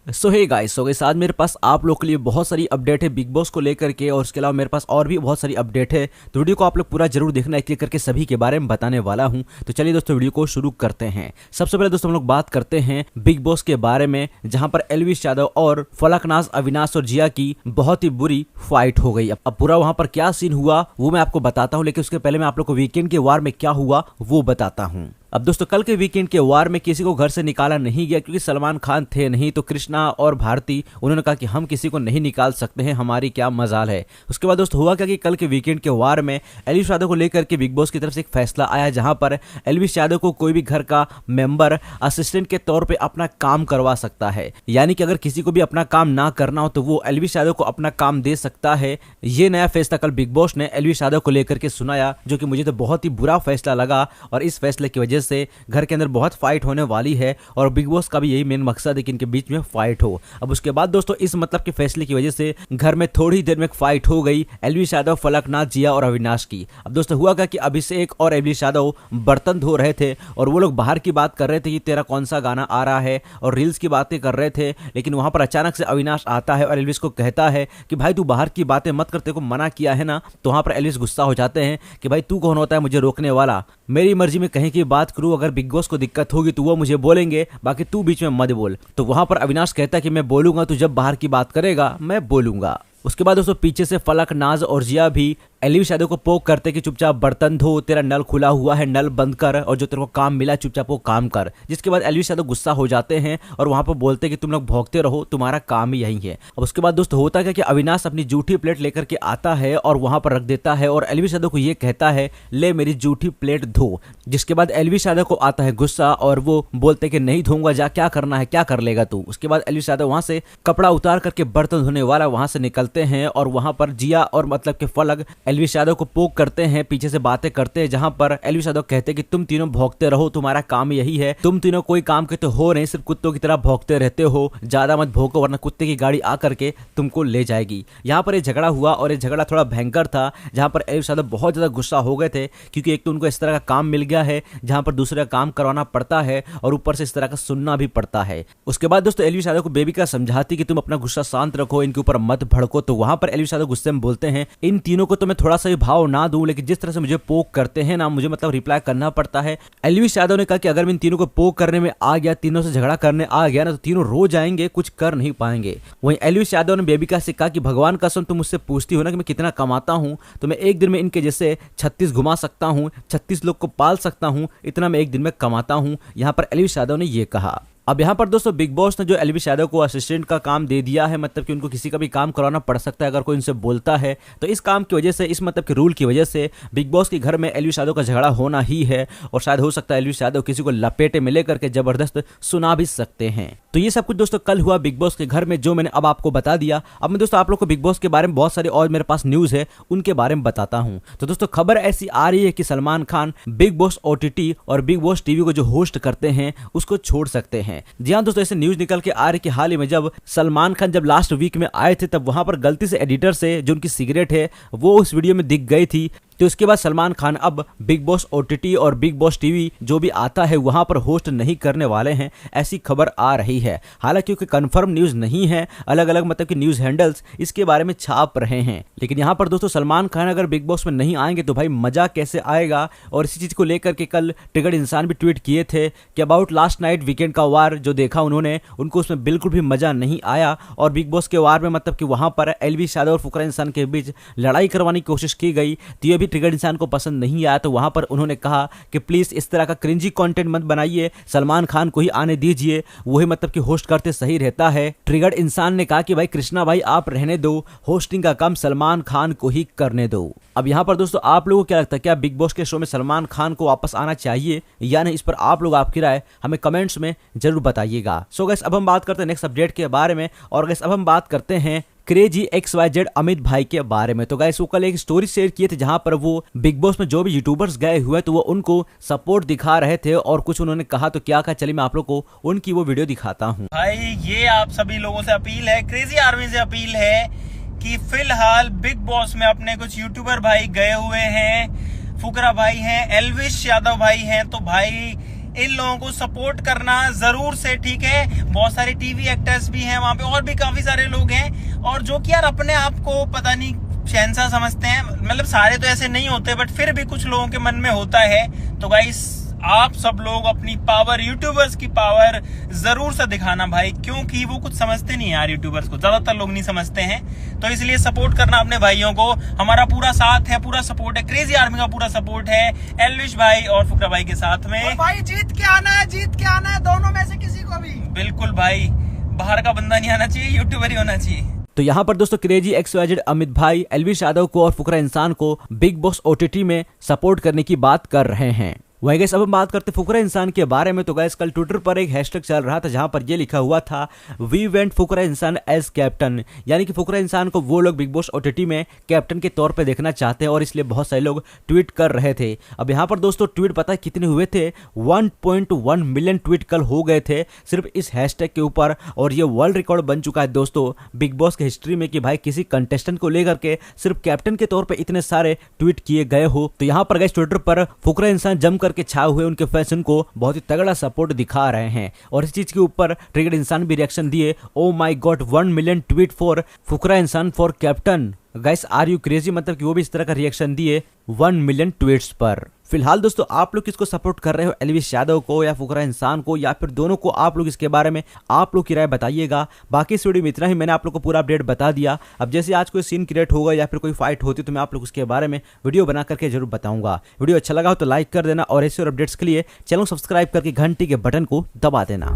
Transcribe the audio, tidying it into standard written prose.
सो hey guys, आज मेरे पास आप लोग के लिए बहुत सारी अपडेट है बिग बॉस को लेकर के, और उसके अलावा मेरे पास और भी बहुत सारी अपडेट है। तो वीडियो को आप लोग पूरा जरूर देखना, एक एक करके सभी के बारे में बताने वाला हूं। तो चलिए दोस्तों, वीडियो को शुरू करते हैं। सबसे पहले दोस्तों हम लोग बात करते हैं बिग बॉस के बारे में, जहां पर एल्विश यादव और फलकनाज, अविनाश और जिया की बहुत ही बुरी फाइट हो गई। अब पूरा वहां पर क्या सीन हुआ वो मैं आपको बताता हूं, लेकिन उसके पहले मैं आप लोग को वीकेंड के वार में क्या हुआ वो बताता हूं। अब दोस्तों, कल के वीकेंड के वार में किसी को घर से निकाला नहीं गया, क्योंकि सलमान खान थे नहीं। तो कृष्णा और भारती उन्होंने कहा कि हम किसी को नहीं निकाल सकते हैं, हमारी क्या मजाल है। उसके बाद दोस्तों हुआ क्या कि कल के वीकेंड के वार में एल्विश यादव को लेकर के बिग बॉस की तरफ से एक फैसला आया, जहां पर एल्विश यादव को कोई भी घर का मेंबर असिस्टेंट के तौर पर अपना काम करवा सकता है। यानी कि अगर किसी को भी अपना काम ना करना हो तो वो एल्विश यादव को अपना काम दे सकता है। ये नया फैसला कल बिग बॉस ने एल्विश यादव को लेकर के सुनाया, जो कि मुझे तो बहुत ही बुरा फैसला लगा। और इस फैसले की वजह से घर के अंदर बहुत फाइट होने वाली है, और बिग बॉस का भी यही मेन मकसद है कि इनके बीच में फाइट हो। अब उसके बाद दोस्तों इस मतलब के फैसले की वजह से घर में थोड़ी देर में फाइट हो गई एल्विश यादव, फलकनाज, जिया और अविनाश की। अब दोस्तों हुआ क्या कि अभिषेक और एल्विश यादव बर्तन धो रहे थे, और वो लोग बाहर की बात कर रहे थे कि तेरा कौन सा गाना आ रहा है, और रील्स की बातें कर रहे थे। लेकिन वहां पर अचानक से अविनाश आता है और एल्विश को कहता है कि भाई तू बाहर की बातें मत कर, तेरे को मना किया है ना। तो वहां पर एल्विश गुस्सा हो जाते हैं कि भाई तू कौन होता है मुझे रोकने वाला, मेरी मर्जी में कहीं की बात करूं, अगर बिग बॉस को दिक्कत होगी तो वो मुझे बोलेंगे, बाकी तू बीच में मत बोल। तो वहां पर अविनाश कहता है कि मैं बोलूंगा, तू जब बाहर की बात करेगा मैं बोलूंगा। उसके बाद दोस्तों पीछे से फलकनाज और जिया भी एल्विश यादव को पोक करते कि चुपचाप बर्तन धो, तेरा नल खुला हुआ है, नल बंद कर, और जो तेरे को काम मिला चुपचाप वो काम कर। जिसके बाद एल्विश यादव गुस्सा हो जाते हैं और वहां पर बोलते कि तुम लोग भौंकते रहो, तुम्हारा काम ही यही है। अब उसके बाद दोस्तों होता क्या कि अविनाश अपनी जूठी प्लेट लेकर के आता है और वहां पर रख देता है, और एल्विश यादव को ये कहता है ले मेरी जूठी प्लेट धो। जिसके बाद एल्विश यादव को आता है गुस्सा, और वो बोलते कि नहीं धोऊंगा, जा क्या करना है क्या कर लेगा तू। उसके बाद एल्विश यादव वहां से कपड़ा उतार करके बर्तन धोने वाला वहां से निकलते हैं, और वहां पर जिया और मतलब के फलक एल्विश यादव को पोक करते हैं, पीछे से बातें करते हैं, जहां पर एल्विश यादव कहते हैं कि तुम तीनों भौंकते रहो, तुम्हारा काम यही है, तुम तीनों कोई काम के तो हो नहीं, सिर्फ कुत्तों की तरह भौंकते रहते हो, ज्यादा मत भौंको वरना कुत्ते की गाड़ी आकर के तुमको ले जाएगी। यहाँ पर ये झगड़ा हुआ, और ये झगड़ा थोड़ा भयंकर था, जहां पर एल्विश यादव बहुत ज्यादा गुस्सा हो गए थे, क्योंकि एक तो उनको इस तरह का काम मिल गया है जहां पर दूसरे का काम करवाना पड़ता है, और ऊपर से इस तरह का सुनना भी पड़ता है। उसके बाद दोस्तों एल्विश यादव को बेबी का समझाती कि तुम अपना गुस्सा शांत रखो, इनके ऊपर मत भड़को। तो वहां पर एल्विश यादव गुस्से में बोलते हैं इन तीनों को तो मैं थोड़ा सा भी भाव ना दूं, लेकिन जिस तरह से मुझे पोक करते हैं ना, मुझे मतलब रिप्लाई करना पड़ता है। एल्विश यादव ने कहा कि अगर मैं इन तीनों को पोक करने में आ गया, तीनों से झगड़ा करने आ गया ना, तो तीनों रो जाएंगे, कुछ कर नहीं पाएंगे। वहीं एल्विश यादव ने बेबिका से कहा कि भगवान कसम तुम मुझसे पूछती हो ना कि मैं कितना कमाता हूं, तो मैं एक दिन में इनके जैसे 36 घुमा सकता हूं, 36 लोग को पाल सकता हूं, इतना मैं एक दिन में कमाता हूं। यहां पर एल्विश यादव ने यह कहा। अब यहाँ पर दोस्तों बिग बॉस ने जो एल्विश यादव को असिस्टेंट का काम दे दिया है, मतलब कि उनको किसी का भी काम करवाना पड़ सकता है अगर कोई उनसे बोलता है, तो इस काम की वजह से, इस मतलब के रूल की वजह से बिग बॉस के घर में एल्विश यादव का झगड़ा होना ही है, और शायद हो सकता है एल्विश यादव किसी को लपेटे में लेकर के जबरदस्त सुना भी सकते हैं। तो ये सब कुछ दोस्तों कल हुआ बिग बॉस के घर में, जो मैंने अब आपको बता दिया। अब मैं दोस्तों आप लोग को बिग बॉस के बारे में बहुत सारे और मेरे पास न्यूज है, उनके बारे में बताता हूँ। तो दोस्तों खबर ऐसी आ रही है कि Salman Khan big boss OTT और बिग बॉस टीवी को जो होस्ट करते हैं उसको छोड़ सकते हैं। जी हाँ दोस्तों, न्यूज निकल के आ रही कि हाल ही में जब सलमान खान जब लास्ट वीक में आए थे, तब वहां पर गलती से एडिटर से जो उनकी सिगरेट है वो उस वीडियो में दिख गई थी। तो इसके बाद सलमान खान अब बिग बॉस OTT और बिग बॉस टीवी जो भी आता है वहां पर होस्ट नहीं करने वाले हैं, ऐसी खबर आ रही है। हालांकि क्योंकि कंफर्म न्यूज नहीं है, अलग अलग मतलब कि न्यूज हैंडल्स इसके बारे में छाप रहे हैं। लेकिन यहां पर दोस्तों सलमान खान अगर बिग बॉस में नहीं आएंगे तो भाई मजा कैसे आएगा। और इसी चीज को लेकर के कल ट्रिगर्ड इंसान भी ट्वीट किए थे कि अबाउट लास्ट नाइट वीकेंड का वार जो देखा उन्होंने, उनको उसमें बिल्कुल भी मजा नहीं आया। और बिग बॉस के वार में मतलब कि वहां पर एल्विश यादव और फुकरा इंसान के बीच लड़ाई करवाने की कोशिश की गई, तो ये भी ट्रिगर्ड इंसान को पसंद नहीं आया। तो वहां पर उन्होंने कहा कि प्लीज इस तरह का क्रिंजी कंटेंट मत बनाइए, सलमान खान को ही आने दीजिए, वही मतलब कि होस्ट करते सही रहता है। ट्रिगर्ड इंसान ने कहा कि भाई कृष्णा भाई आप रहने दो, होस्टिंग का काम सलमान खान को ही करने दो। अब यहां पर दोस्तों आप लोगों को क्या लगता है, क्या बिग बॉस के शो में सलमान खान को वापस आना चाहिए या नहीं? इस पर आप लोग आपकी राय हमें कमेंट्स में जरूर बताइएगा। सो गाइस अब हम बात करते हैं नेक्स्ट अपडेट के बारे में, और गाइस अब हम बात करते हैं क्रेजी XYZ अमित भाई के बारे में। तो गाइस वो कल एक स्टोरी शेयर किए थे, जहां पर वो बिग बॉस में जो भी यूट्यूबर्स गए हुए तो वो उनको सपोर्ट दिखा रहे थे, और कुछ उन्होंने कहा। तो क्या कहा, चलिए मैं आप लोग को उनकी वो वीडियो दिखाता हूँ। भाई ये आप सभी लोगों से अपील है, क्रेजी आर्मी से अपील है कि फिलहाल बिग बॉस में अपने कुछ यूट्यूबर भाई गए हुए हैं, फुकरा भाई हैं, एल्विश यादव भाई हैं, तो भाई इन लोगों को सपोर्ट करना जरूर से, ठीक है। बहुत सारे टीवी एक्टर्स भी हैं वहां पे और भी काफी सारे लोग हैं, और जो कि यार अपने आप को पता नहीं शहंशाह समझते हैं। मतलब सारे तो ऐसे नहीं होते, बट फिर भी कुछ लोगों के मन में होता है। तो गाइस आप सब लोग अपनी पावर, यूट्यूबर्स की पावर जरूर से दिखाना भाई, क्योंकि वो कुछ समझते नहीं यार, यूट्यूबर्स को ज्यादातर लोग नहीं समझते हैं। तो इसलिए सपोर्ट करना अपने भाइयों को, हमारा पूरा साथ है, पूरा सपोर्ट है, क्रेजी आर्मी का पूरा सपोर्ट है एल्विश भाई और फुकरा भाई के साथ में। और भाई जीत के आना है, जीत के आना है, दोनों में से किसी को भी। बिल्कुल भाई, बाहर का बंदा नहीं आना चाहिए, यूट्यूबर ही होना चाहिए। तो यहाँ पर दोस्तों क्रेजी XYZ अमित भाई एल्विश यादव को और फुकरा इंसान को बिग बॉस OTT में सपोर्ट करने की बात कर रहे हैं। वही गैस अब हम बात करते फुकरा इंसान के बारे में। तो गैस कल ट्विटर पर एक हैशटैग चल रहा था जहां पर ये लिखा हुआ था, वी वेंट फुकरा इंसान एज कैप्टन, यानी कि फुकरा इंसान को वो लोग बिग बॉस OTT में कैप्टन के तौर पे देखना चाहते हैं, और इसलिए बहुत सारे लोग ट्वीट कर रहे थे। अब यहाँ पर दोस्तों ट्वीट पता है कितने हुए थे? 1.1 मिलियन ट्वीट कल हो गए थे सिर्फ इस हैशटैग के ऊपर, और ये वर्ल्ड रिकॉर्ड बन चुका है दोस्तों बिग बॉस की हिस्ट्री में कि भाई किसी कंटेस्टेंट को लेकर के सिर्फ कैप्टन के तौर पर इतने सारे ट्वीट किए गए हो। तो यहाँ पर गैस ट्विटर पर फुकरा इंसान जम करके छाए हुए उनके फैशन को बहुत ही तगड़ा सपोर्ट दिखा रहे हैं, और इस चीज के ऊपर ट्रिगर इंसान भी रिएक्शन दिए, oh my god 1 million tweet for Fukra Insaan for captain. Guys are you crazy, मतलब कि वो भी इस तरह का रिएक्शन दिए 1 मिलियन ट्वीट्स पर। फिलहाल दोस्तों आप लोग किसको सपोर्ट कर रहे हो, एल्विश यादव को या फुकरा इंसान को, या फिर दोनों को? आप लोग इसके बारे में आप लोग की राय बताइएगा। बाकी इस वीडियो में इतना ही, मैंने आप लोग को पूरा अपडेट बता दिया। अब जैसे आज कोई सीन क्रिएट होगा या फिर कोई फाइट होती तो मैं आप लोग उसके बारे में वीडियो बना करके जरूर बताऊंगा। वीडियो अच्छा लगा हो तो लाइक कर देना, और ऐसे और अपडेट्स के लिए चैनल सब्सक्राइब करके घंटी के बटन को दबा देना।